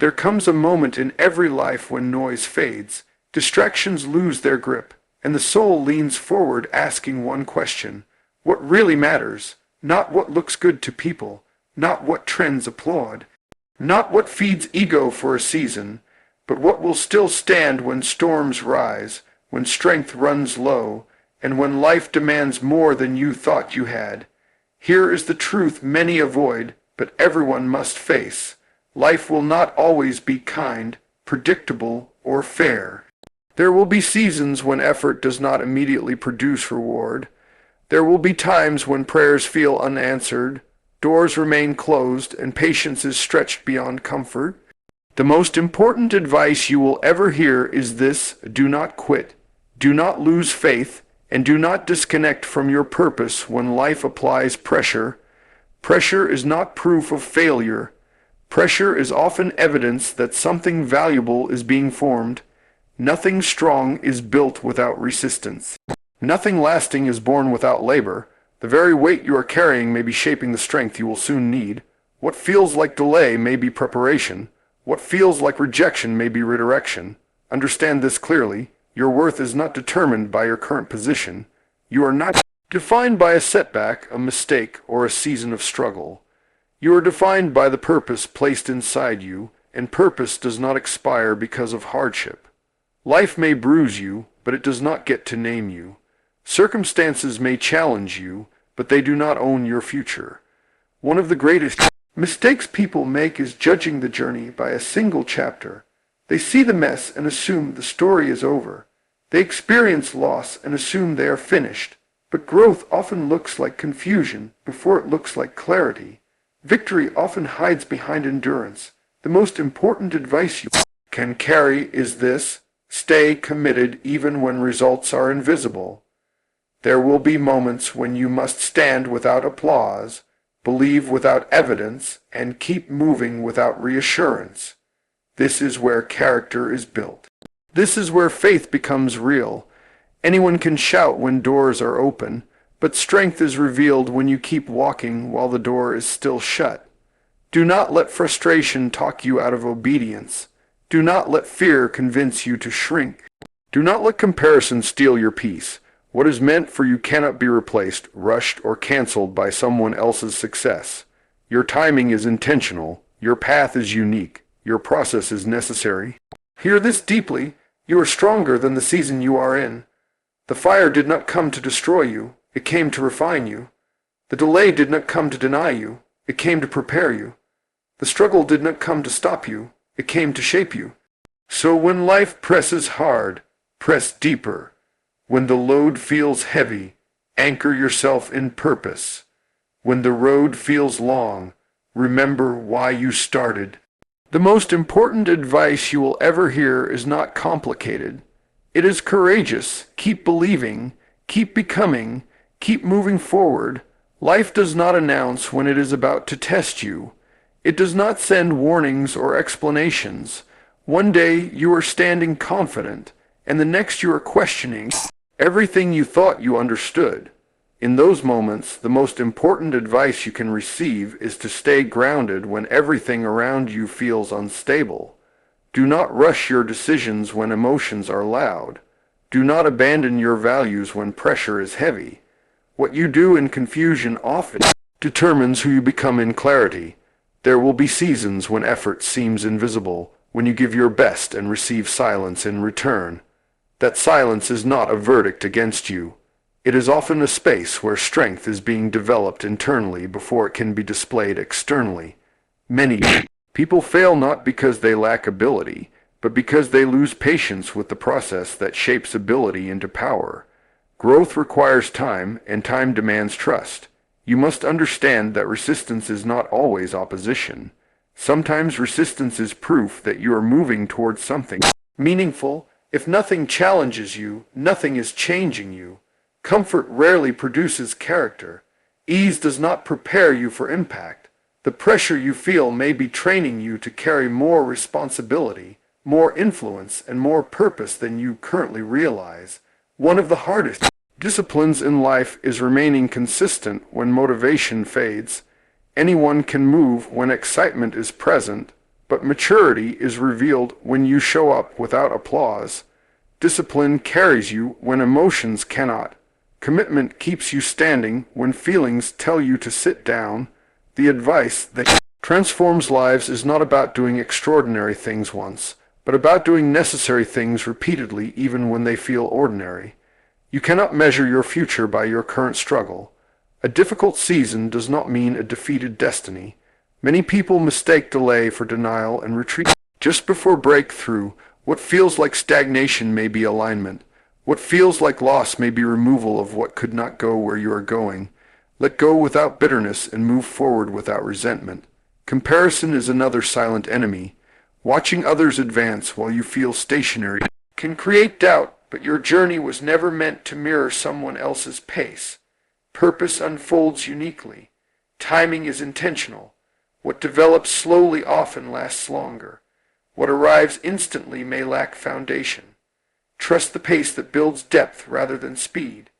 There comes a moment in every life when noise fades, distractions lose their grip, and the soul leans forward asking one question: what really matters? Not what looks good to people, not what trends applaud, not what feeds ego for a season, but what will still stand when storms rise, when strength runs low, and when life demands more than you thought you had. Here is the truth many avoid, but everyone must face. Life will not always be kind, predictable, or fair. There will be seasons when effort does not immediately produce reward. There will be times when prayers feel unanswered, doors remain closed, and patience is stretched beyond comfort. The most important advice you will ever hear is this: do not quit, do not lose faith, and do not disconnect from your purpose when life applies pressure. Pressure is not proof of failure. Pressure is often evidence that something valuable is being formed. Nothing strong is built without resistance. Nothing lasting is born without labor. The very weight you are carrying may be shaping the strength you will soon need. What feels like delay may be preparation. What feels like rejection may be redirection. Understand this clearly. Your worth is not determined by your current position. You are not defined by a setback, a mistake, or a season of struggle. You are defined by the purpose placed inside you, and purpose does not expire because of hardship. Life may bruise you, but it does not get to name you. Circumstances may challenge you, but they do not own your future. One of the greatest mistakes people make is judging the journey by a single chapter. They see the mess and assume the story is over. They experience loss and assume they are finished. But growth often looks like confusion before it looks like clarity. Victory often hides behind endurance. The most important advice you can carry is this: stay committed even when results are invisible. There will be moments when you must stand without applause, believe without evidence, and keep moving without reassurance. This is where character is built. This is where faith becomes real. Anyone can shout when doors are open, but strength is revealed when you keep walking while the door is still shut. Do not let frustration talk you out of obedience. Do not let fear convince you to shrink. Do not let comparison steal your peace. What is meant for you cannot be replaced, rushed, or canceled by someone else's success. Your timing is intentional. Your path is unique. Your process is necessary. Hear this deeply. You are stronger than the season you are in. The fire did not come to destroy you. It came to refine you. The delay did not come to deny you. It came to prepare you. The struggle did not come to stop you. It came to shape you. So when life presses hard, press deeper. When the load feels heavy, anchor yourself in purpose. When the road feels long, remember why you started. The most important advice you will ever hear is not complicated. It is courageous. Keep believing. Keep becoming. Keep moving forward. Life does not announce when it is about to test you. It does not send warnings or explanations. One day you are standing confident, and the next you are questioning everything you thought you understood. In those moments, the most important advice you can receive is to stay grounded when everything around you feels unstable. Do not rush your decisions when emotions are loud. Do not abandon your values when pressure is heavy. What you do in confusion often determines who you become in clarity. There will be seasons when effort seems invisible, when you give your best and receive silence in return. That silence is not a verdict against you. It is often a space where strength is being developed internally before it can be displayed externally. Many people fail not because they lack ability, but because they lose patience with the process that shapes ability into power. Growth requires time, and time demands trust. You must understand that resistance is not always opposition. Sometimes resistance is proof that you are moving towards something meaningful. If nothing challenges you, nothing is changing you. Comfort rarely produces character. Ease does not prepare you for impact. The pressure you feel may be training you to carry more responsibility, more influence, and more purpose than you currently realize. One of the hardest disciplines in life is remaining consistent when motivation fades. Anyone can move when excitement is present, But maturity is revealed when you show up without applause. Discipline carries you when emotions cannot. Commitment keeps you standing when feelings tell you to sit down. The advice that transforms lives is not about doing extraordinary things once, but about doing necessary things repeatedly even when they feel ordinary. You cannot measure your future by your current struggle. A difficult season does not mean a defeated destiny. Many people mistake delay for denial and retreat. Just before breakthrough, what feels like stagnation may be alignment. What feels like loss may be removal of what could not go where you are going. Let go without bitterness and move forward without resentment. Comparison is another silent enemy. Watching others advance while you feel stationary can create doubt, but your journey was never meant to mirror someone else's pace. Purpose unfolds uniquely. Timing is intentional. What develops slowly often lasts longer. What arrives instantly may lack foundation. Trust the pace that builds depth rather than speed.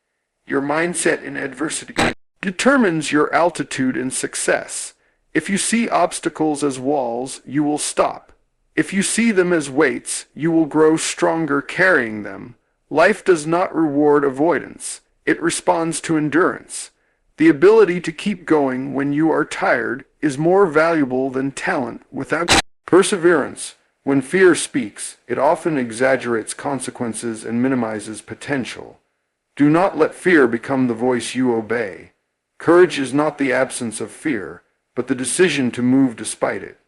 Your mindset in adversity determines your altitude in success. If you see obstacles as walls, you will stop. If you see them as weights, you will grow stronger carrying them. Life does not reward avoidance. It responds to endurance. The ability to keep going when you are tired is more valuable than talent without perseverance. When fear speaks, it often exaggerates consequences and minimizes potential. Do not let fear become the voice you obey. Courage is not the absence of fear, but the decision to move despite it.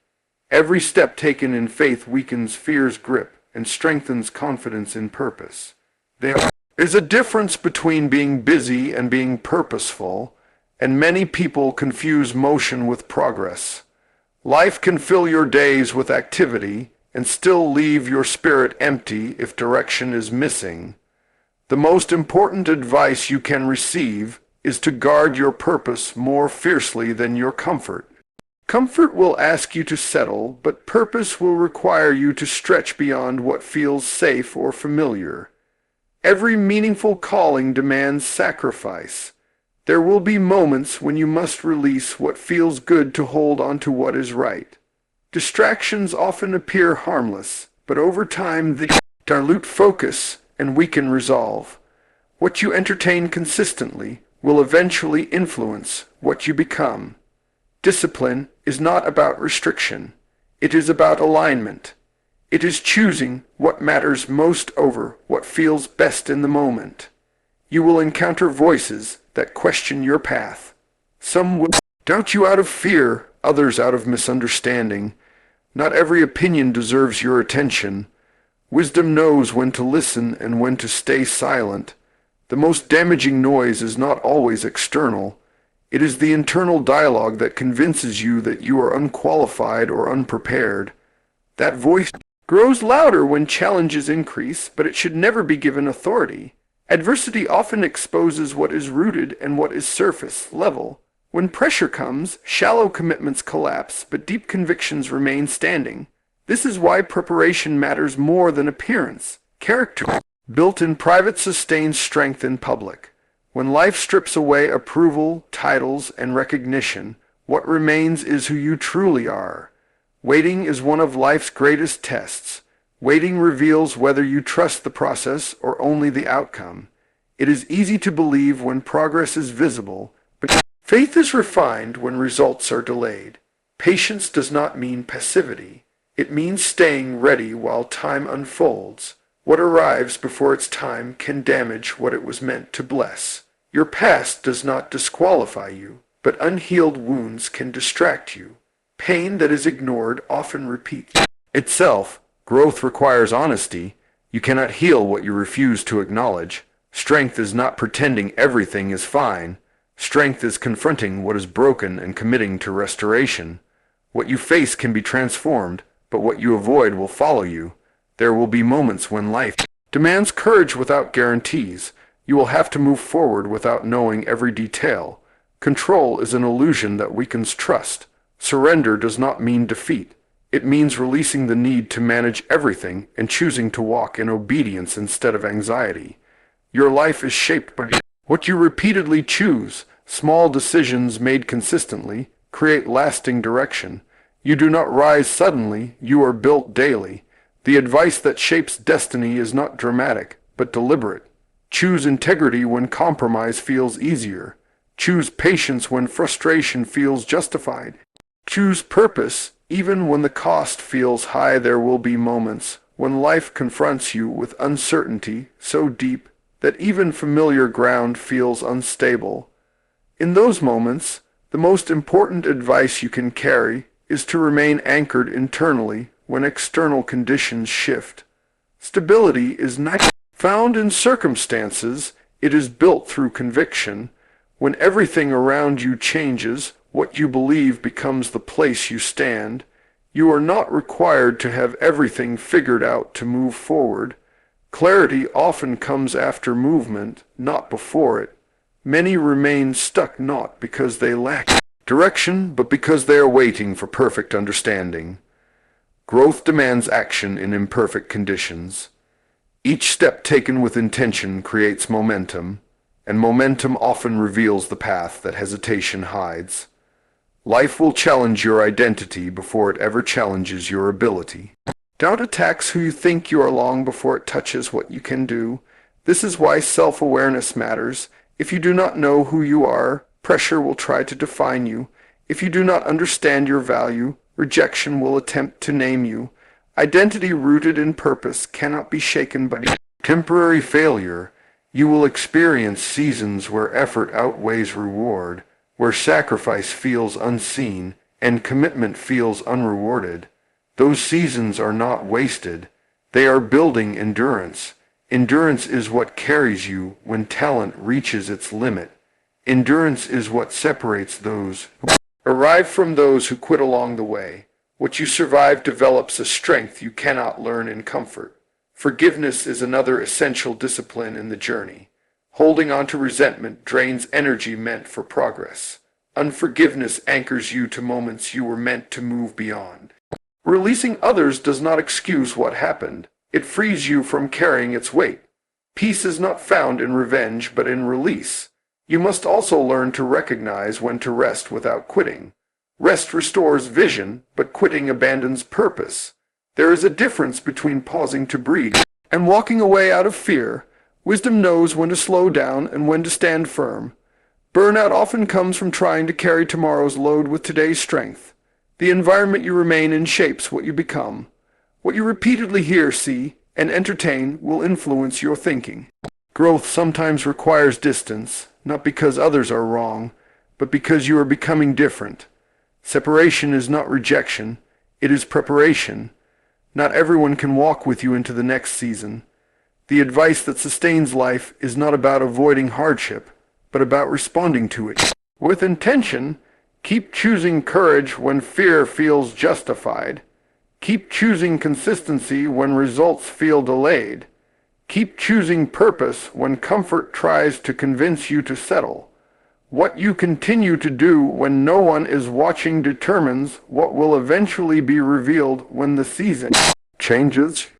Every step taken in faith weakens fear's grip and strengthens confidence in purpose. There is a difference between being busy and being purposeful, and many people confuse motion with progress. Life can fill your days with activity and still leave your spirit empty if direction is missing. The most important advice you can receive is to guard your purpose more fiercely than your comfort. Comfort will ask you to settle, but purpose will require you to stretch beyond what feels safe or familiar. Every meaningful calling demands sacrifice. There will be moments when you must release what feels good to hold on to what is right. Distractions often appear harmless, but over time they dilute focus and weaken resolve. What you entertain consistently will eventually influence what you become. Discipline is not about restriction. It is about alignment. It is choosing what matters most over what feels best in the moment. You will encounter voices that question your path. Some will doubt you out of fear, others out of misunderstanding. Not every opinion deserves your attention. Wisdom knows when to listen and when to stay silent. The most damaging noise is not always external. It is the internal dialogue that convinces you that you are unqualified or unprepared. That voice grows louder when challenges increase, but it should never be given authority. Adversity often exposes what is rooted and what is surface level. When pressure comes, shallow commitments collapse, but deep convictions remain standing. This is why preparation matters more than appearance. Character, built in private, sustains strength in public. When life strips away approval, titles, and recognition, what remains is who you truly are. Waiting is one of life's greatest tests. Waiting reveals whether you trust the process or only the outcome. It is easy to believe when progress is visible, but faith is refined when results are delayed. Patience does not mean passivity. It means staying ready while time unfolds. What arrives before its time can damage what it was meant to bless. Your past does not disqualify you, but unhealed wounds can distract you. Pain that is ignored often repeats itself. Growth requires honesty. You cannot heal what you refuse to acknowledge. Strength is not pretending everything is fine. Strength is confronting what is broken and committing to restoration. What you face can be transformed, but what you avoid will follow you. There will be moments when life demands courage without guarantees. You will have to move forward without knowing every detail. Control is an illusion that weakens trust. Surrender does not mean defeat. It means releasing the need to manage everything and choosing to walk in obedience instead of anxiety. Your life is shaped by what you repeatedly choose. Small decisions made consistently create lasting direction. You do not rise suddenly, you are built daily. The advice that shapes destiny is not dramatic, but deliberate. Choose integrity when compromise feels easier. Choose patience when frustration feels justified. Choose purpose even when the cost feels high. There will be moments when life confronts you with uncertainty so deep that even familiar ground feels unstable. In those moments, the most important advice you can carry is to remain anchored internally when external conditions shift. Stability is not found in circumstances, it is built through conviction. When everything around you changes, what you believe becomes the place you stand. You are not required to have everything figured out to move forward. Clarity often comes after movement, not before it. Many remain stuck not because they lack direction, but because they are waiting for perfect understanding. Growth demands action in imperfect conditions. Each step taken with intention creates momentum, and momentum often reveals the path that hesitation hides. Life will challenge your identity before it ever challenges your ability. Doubt attacks who you think you are long before it touches what you can do. This is why self-awareness matters. If you do not know who you are, pressure will try to define you. If you do not understand your value, rejection will attempt to name you. Identity rooted in purpose cannot be shaken by temporary failure. You will experience seasons where effort outweighs reward, where sacrifice feels unseen and commitment feels unrewarded. Those seasons are not wasted. They are building endurance. Endurance is what carries you when talent reaches its limit. Endurance is what separates those who arrive from those who quit along the way. What you survive develops a strength you cannot learn in comfort. Forgiveness is another essential discipline in the journey. Holding on to resentment drains energy meant for progress. Unforgiveness anchors you to moments you were meant to move beyond. Releasing others does not excuse what happened. It frees you from carrying its weight. Peace is not found in revenge, but in release. You must also learn to recognize when to rest without quitting. Rest restores vision, but quitting abandons purpose. There is a difference between pausing to breathe and walking away out of fear. Wisdom knows when to slow down and when to stand firm. Burnout often comes from trying to carry tomorrow's load with today's strength. The environment you remain in shapes what you become. What you repeatedly hear, see, and entertain will influence your thinking. Growth sometimes requires distance, not because others are wrong, but because you are becoming different. Separation is not rejection, it is preparation. Not everyone can walk with you into the next season. The advice that sustains life is not about avoiding hardship, but about responding to it. With intention, keep choosing courage when fear feels justified. Keep choosing consistency when results feel delayed. Keep choosing purpose when comfort tries to convince you to settle. What you continue to do when no one is watching determines what will eventually be revealed when the season changes.